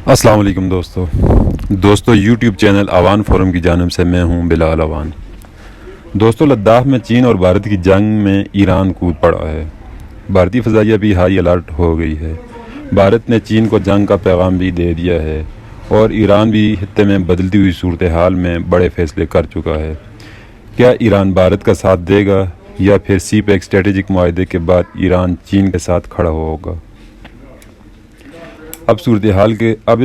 السلام علیکم دوستو یوٹیوب چینل اوان فورم کی جانب سے میں ہوں بلال اوان۔ دوستو، لداخ میں چین اور بھارت کی جنگ میں ایران کود پڑا ہے۔ بھارتی فضائیہ بھی ہائی الرٹ ہو گئی ہے۔ بھارت نے چین کو جنگ کا پیغام بھی دے دیا ہے اور ایران بھی خطے میں بدلتی ہوئی صورتحال میں بڑے فیصلے کر چکا ہے۔ کیا ایران بھارت کا ساتھ دے گا یا پھر سی پیک اسٹریٹجک معاہدے کے بعد ایران چین کے ساتھ کھڑا ہوگا؟ اب اس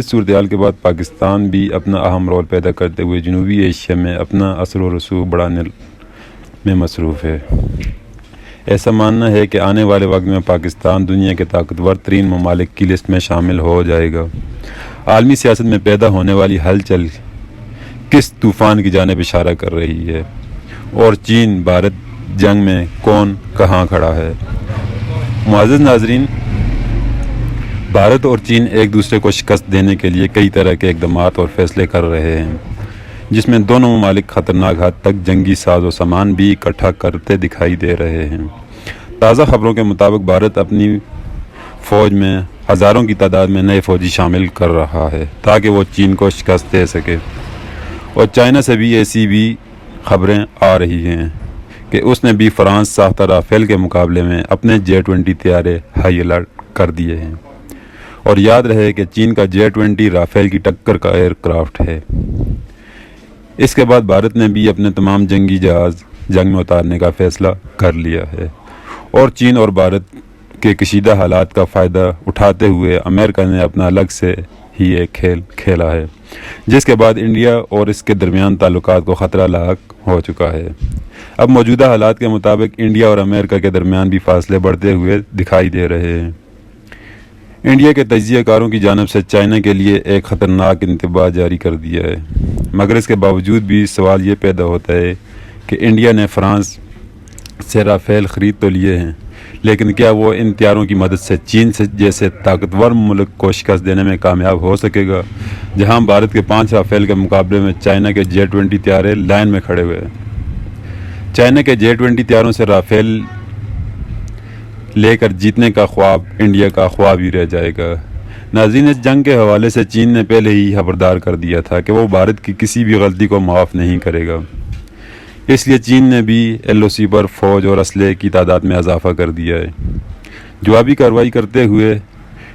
صورتحال کے بعد پاکستان بھی اپنا اہم رول پیدا کرتے ہوئے جنوبی ایشیا میں اپنا اثر و رسوخ بڑھانے میں مصروف ہے۔ ایسا ماننا ہے کہ آنے والے وقت میں پاکستان دنیا کے طاقتور ترین ممالک کی لسٹ میں شامل ہو جائے گا۔ عالمی سیاست میں پیدا ہونے والی ہلچل کس طوفان کی جانب اشارہ کر رہی ہے اور چین بھارت جنگ میں کون کہاں کھڑا ہے؟ معزز ناظرین، بھارت اور چین ایک دوسرے کو شکست دینے کے لیے کئی طرح کے اقدامات اور فیصلے کر رہے ہیں، جس میں دونوں ممالک خطرناک حد تک جنگی ساز و سامان بھی اکٹھا کرتے دکھائی دے رہے ہیں۔ تازہ خبروں کے مطابق بھارت اپنی فوج میں ہزاروں کی تعداد میں نئے فوجی شامل کر رہا ہے تاکہ وہ چین کو شکست دے سکے، اور چائنا سے بھی ایسی بھی خبریں آ رہی ہیں کہ اس نے بھی فرانس ساختہ رافیل کے مقابلے میں اپنے J-20 طیارے ہائی الرٹ کر دیے ہیں۔ اور یاد رہے کہ چین کا J-20 رافیل کی ٹکر کا ایئر کرافٹ ہے۔ اس کے بعد بھارت نے بھی اپنے تمام جنگی جہاز جنگ میں اتارنے کا فیصلہ کر لیا ہے، اور چین اور بھارت کے کشیدہ حالات کا فائدہ اٹھاتے ہوئے امریکہ نے اپنا الگ سے ہی ایک کھیل کھیلا ہے، جس کے بعد انڈیا اور اس کے درمیان تعلقات کو خطرہ لاحق ہو چکا ہے۔ اب موجودہ حالات کے مطابق انڈیا اور امریکہ کے درمیان بھی فاصلے بڑھتے ہوئے دکھائی دے رہے ہیں۔ انڈیا کے تجزیہ کاروں کی جانب سے چائنا کے لیے ایک خطرناک انتباہ جاری کر دیا ہے، مگر اس کے باوجود بھی سوال یہ پیدا ہوتا ہے کہ انڈیا نے فرانس سے رافیل خرید تو لیے ہیں، لیکن کیا وہ ان طیاروں کی مدد سے چین جیسے طاقتور ملک کو شکست دینے میں کامیاب ہو سکے گا، جہاں بھارت کے 5 رافیل کے مقابلے میں چائنا کے J-20 طیارے لائن میں کھڑے ہوئے ہیں؟ چائنا کے J-20 طیاروں سے رافیل لے کر جیتنے کا خواب انڈیا کا خواب ہی رہ جائے گا۔ ناظرین، اس جنگ کے حوالے سے چین نے پہلے ہی خبردار کر دیا تھا کہ وہ بھارت کی کسی بھی غلطی کو معاف نہیں کرے گا۔ اس لیے چین نے بھی LOC پر فوج اور اسلحے کی تعداد میں اضافہ کر دیا ہے۔ جوابی کارروائی کرتے ہوئے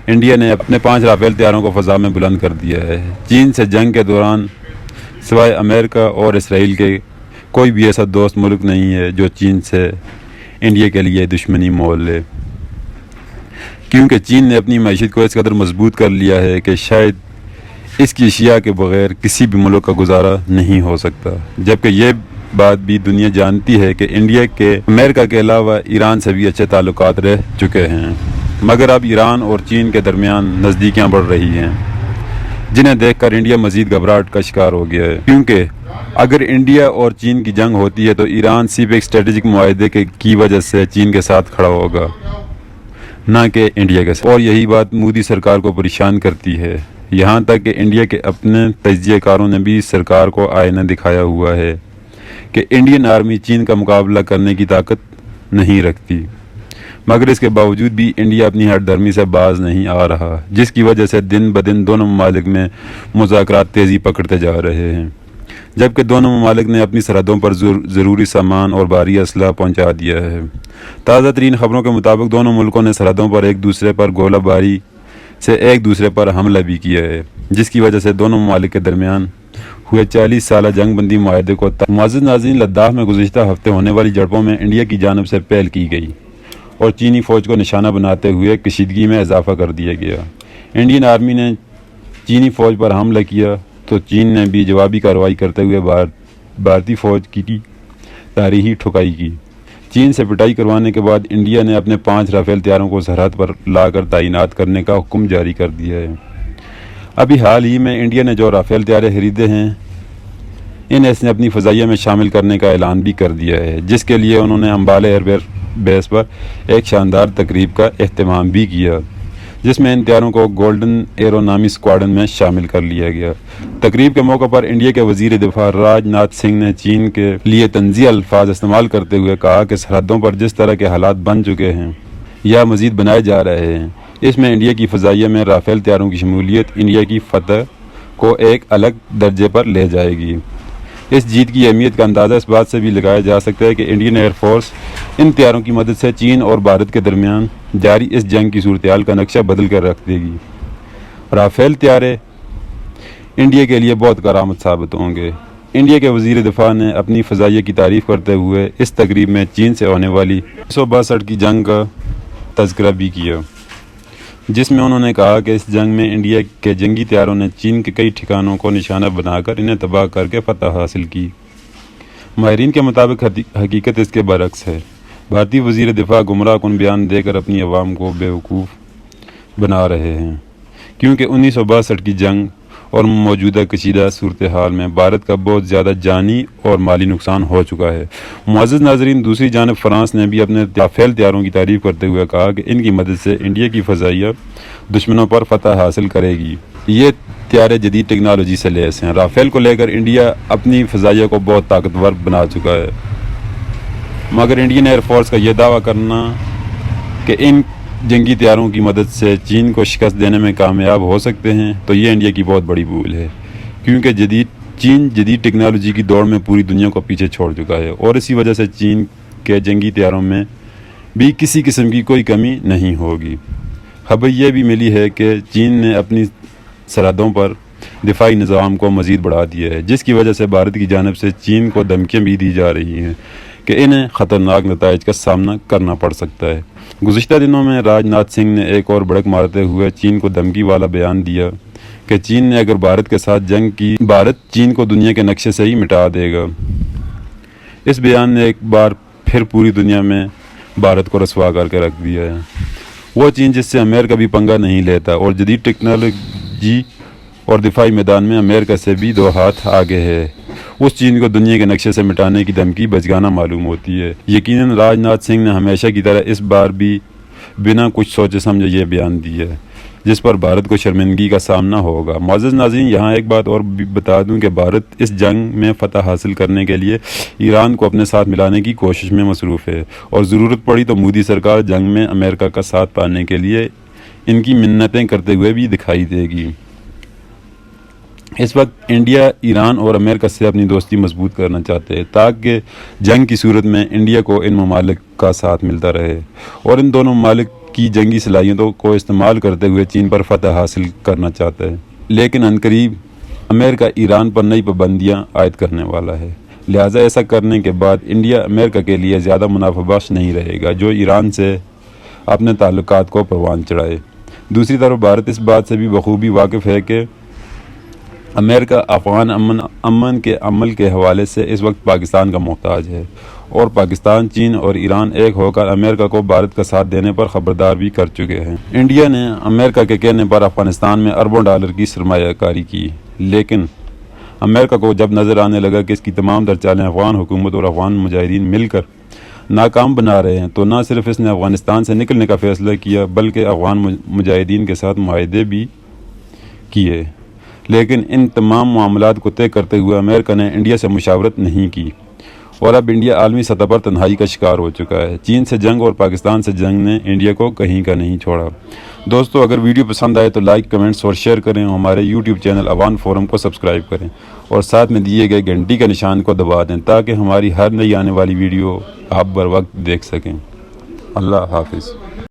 انڈیا نے اپنے 5 رافیل طیاروں کو فضا میں بلند کر دیا ہے۔ چین سے جنگ کے دوران سوائے امریکہ اور اسرائیل کے کوئی بھی ایسا دوست ملک نہیں ہے جو چین سے انڈیا کے لیے دشمنی مول لے، کیونکہ چین نے اپنی معیشت کو اس قدر مضبوط کر لیا ہے کہ شاید اس کی اشیاء کے بغیر کسی بھی ملک کا گزارا نہیں ہو سکتا، جبکہ یہ بات بھی دنیا جانتی ہے کہ انڈیا کے امریکہ کے علاوہ ایران سے بھی اچھے تعلقات رہ چکے ہیں، مگر اب ایران اور چین کے درمیان نزدیکیاں بڑھ رہی ہیں، جنہیں دیکھ کر انڈیا مزید گھبراہٹ کا شکار ہو گیا ہے، کیونکہ اگر انڈیا اور چین کی جنگ ہوتی ہے تو ایران سی پیک اسٹریٹجک معاہدے کی وجہ سے چین کے ساتھ کھڑا ہوگا، نہ کہ انڈیا کے ساتھ، اور یہی بات مودی سرکار کو پریشان کرتی ہے، یہاں تک کہ انڈیا کے اپنے تجزیہ کاروں نے بھی سرکار کو آئینہ دکھایا ہوا ہے کہ انڈین آرمی چین کا مقابلہ کرنے کی طاقت نہیں رکھتی، مگر اس کے باوجود بھی انڈیا اپنی ہٹ دھرمی سے باز نہیں آ رہا، جس کی وجہ سے دن بدن دونوں ممالک میں مذاکرات تیزی پکڑتے جا رہے ہیں، جبکہ دونوں ممالک نے اپنی سرحدوں پر ضروری سامان اور بھاری اسلحہ پہنچا دیا ہے۔ تازہ ترین خبروں کے مطابق دونوں ملکوں نے سرحدوں پر ایک دوسرے پر گولہ باری سے ایک دوسرے پر حملہ بھی کیا ہے، جس کی وجہ سے دونوں ممالک کے درمیان ہوئے 40 سالہ جنگ بندی معاہدے کو معزز ناظرین، لداخ میں گزشتہ ہفتے ہونے والی جھڑپوں میں انڈیا کی جانب سے پہل کی گئی اور چینی فوج کو نشانہ بناتے ہوئے کشیدگی میں اضافہ کر دیا گیا۔ انڈین آرمی نے چینی فوج پر حملہ کیا تو چین نے بھی جوابی کارروائی کرتے ہوئے بھارتی فوج کی تاریخی ٹھکائی کی۔ چین سے پٹائی کروانے کے بعد انڈیا نے اپنے 5 رافیل طیاروں کو سرحد پر لا کر تعینات کرنے کا حکم جاری کر دیا ہے۔ ابھی حال ہی میں انڈیا نے جو رافیل طیارے خریدے ہیں انہیں اس نے اپنی فضائیہ میں شامل کرنے کا اعلان بھی کر دیا ہے، جس کے لیے انہوں نے امبالہ ایئر بیس پر ایک شاندار تقریب کا اہتمام بھی کیا، جس میں ان طیاروں کو گولڈن ایرو نامی اسکواڈن میں شامل کر لیا گیا۔ تقریب کے موقع پر انڈیا کے وزیر دفاع راج ناتھ سنگھ نے چین کے لیے طنزیہ الفاظ استعمال کرتے ہوئے کہا کہ سرحدوں پر جس طرح کے حالات بن چکے ہیں یا مزید بنائے جا رہے ہیں، اس میں انڈیا کی فضائیہ میں رافیل طیاروں کی شمولیت انڈیا کی فتح کو ایک الگ درجے پر لے جائے گی۔ اس جیت کی اہمیت کا اندازہ اس بات سے بھی لگایا جا سکتا ہے کہ انڈین ایئر فورس ان طیاروں کی مدد سے چین اور بھارت کے درمیان جاری اس جنگ کی صورتحال کا نقشہ بدل کر رکھ دے گی۔ رافیل طیارے انڈیا کے لیے بہت کارآمد ثابت ہوں گے۔ انڈیا کے وزیر دفاع نے اپنی فضائیہ کی تعریف کرتے ہوئے اس تقریب میں چین سے ہونے والی 1962 کی جنگ کا تذکرہ بھی کیا، جس میں انہوں نے کہا کہ اس جنگ میں انڈیا کے جنگی طیاروں نے چین کے کئی ٹھکانوں کو نشانہ بنا کر انہیں تباہ کر کے فتح حاصل کی۔ ماہرین کے مطابق حقیقت اس کے برعکس ہے۔ بھارتی وزیر دفاع گمراہ کن بیان دے کر اپنی عوام کو بیوقوف بنا رہے ہیں، کیونکہ 1962 کی جنگ اور موجودہ کشیدہ صورتحال میں بھارت کا بہت زیادہ جانی اور مالی نقصان ہو چکا ہے۔ معزز ناظرین، دوسری جانب فرانس نے بھی اپنے رافیل طیاروں کی تعریف کرتے ہوئے کہا کہ ان کی مدد سے انڈیا کی فضائیہ دشمنوں پر فتح حاصل کرے گی۔ یہ طیارے جدید ٹیکنالوجی سے لیس ہیں۔ رافیل کو لے کر انڈیا اپنی فضائیہ کو بہت طاقتور بنا چکا ہے، مگر انڈین ایئر فورس کا یہ دعویٰ کرنا کہ ان جنگی طیاروں کی مدد سے چین کو شکست دینے میں کامیاب ہو سکتے ہیں تو یہ انڈیا کی بہت بڑی بھول ہے، کیونکہ چین جدید ٹیکنالوجی کی دوڑ میں پوری دنیا کو پیچھے چھوڑ چکا ہے، اور اسی وجہ سے چین کے جنگی طیاروں میں بھی کسی قسم کی کوئی کمی نہیں ہوگی۔ خبر یہ بھی ملی ہے کہ چین نے اپنی سرحدوں پر دفاعی نظام کو مزید بڑھا دیا ہے، جس کی وجہ سے بھارت کی جانب سے چین کو دھمکیاں بھی دی جا رہی ہیں کہ انہیں خطرناک نتائج کا سامنا کرنا پڑ سکتا ہے۔ گزشتہ دنوں میں راج ناتھ سنگھ نے ایک اور بڑک مارتے ہوئے چین کو دھمکی والا بیان دیا کہ چین نے اگر بھارت کے ساتھ جنگ کی، بھارت چین کو دنیا کے نقشے سے ہی مٹا دے گا۔ اس بیان نے ایک بار پھر پوری دنیا میں بھارت کو رسوا کر کے رکھ دیا ہے۔ وہ چین جس سے امریکہ بھی پنگا نہیں لیتا اور جدید ٹیکنالوجی اور دفاعی میدان میں امریکہ سے بھی 2 ہاتھ آگے ہے، اس چین کو دنیا کے نقشے سے مٹانے کی دھمکی بچگانہ معلوم ہوتی ہے۔ یقیناً راج ناتھ سنگھ نے ہمیشہ کی طرح اس بار بھی بنا کچھ سوچے سمجھے یہ بیان دیا ہے، جس پر بھارت کو شرمندگی کا سامنا ہوگا۔ معزز ناظرین، یہاں ایک بات اور بھی بتا دوں کہ بھارت اس جنگ میں فتح حاصل کرنے کے لیے ایران کو اپنے ساتھ ملانے کی کوشش میں مصروف ہے، اور ضرورت پڑی تو مودی سرکار جنگ میں امریکہ کا ساتھ پانے کے لیے ان کی منتیں کرتے ہوئے بھی دکھائی دے گی۔ اس وقت انڈیا ایران اور امریکہ سے اپنی دوستی مضبوط کرنا چاہتے ہیں تاکہ جنگ کی صورت میں انڈیا کو ان ممالک کا ساتھ ملتا رہے، اور ان دونوں ممالک کی جنگی صلاحیتوں کو استعمال کرتے ہوئے چین پر فتح حاصل کرنا چاہتا ہے۔ لیکن عنقریب امریکہ ایران پر نئی پابندیاں عائد کرنے والا ہے، لہٰذا ایسا کرنے کے بعد انڈیا امریکہ کے لیے زیادہ منافع بخش نہیں رہے گا جو ایران سے اپنے تعلقات کو پروان چڑھائے۔ دوسری طرف بھارت اس بات سے بھی بخوبی واقف ہے کہ امریکہ افغان امن کے عمل کے حوالے سے اس وقت پاکستان کا محتاج ہے، اور پاکستان، چین اور ایران ایک ہو کر امریکہ کو بھارت کا ساتھ دینے پر خبردار بھی کر چکے ہیں۔ انڈیا نے امریکہ کے کہنے پر افغانستان میں اربوں ڈالر کی سرمایہ کاری کی، لیکن امریکہ کو جب نظر آنے لگا کہ اس کی تمام تر چالیں افغان حکومت اور افغان مجاہدین مل کر ناکام بنا رہے ہیں، تو نہ صرف اس نے افغانستان سے نکلنے کا فیصلہ کیا بلکہ افغان مجاہدین کے ساتھ معاہدے بھی کیے۔ لیکن ان تمام معاملات کو طے کرتے ہوئے امریکہ نے انڈیا سے مشاورت نہیں کی، اور اب انڈیا عالمی سطح پر تنہائی کا شکار ہو چکا ہے۔ چین سے جنگ اور پاکستان سے جنگ نے انڈیا کو کہیں کا نہیں چھوڑا۔ دوستو، اگر ویڈیو پسند آئے تو لائک، کمنٹس اور شیئر کریں، اور ہمارے یوٹیوب چینل عوان فورم کو سبسکرائب کریں، اور ساتھ میں دیے گئے گھنٹی کا نشان کو دبا دیں تاکہ ہماری ہر نئی آنے والی ویڈیو آپ بر وقت دیکھ سکیں۔ اللہ حافظ۔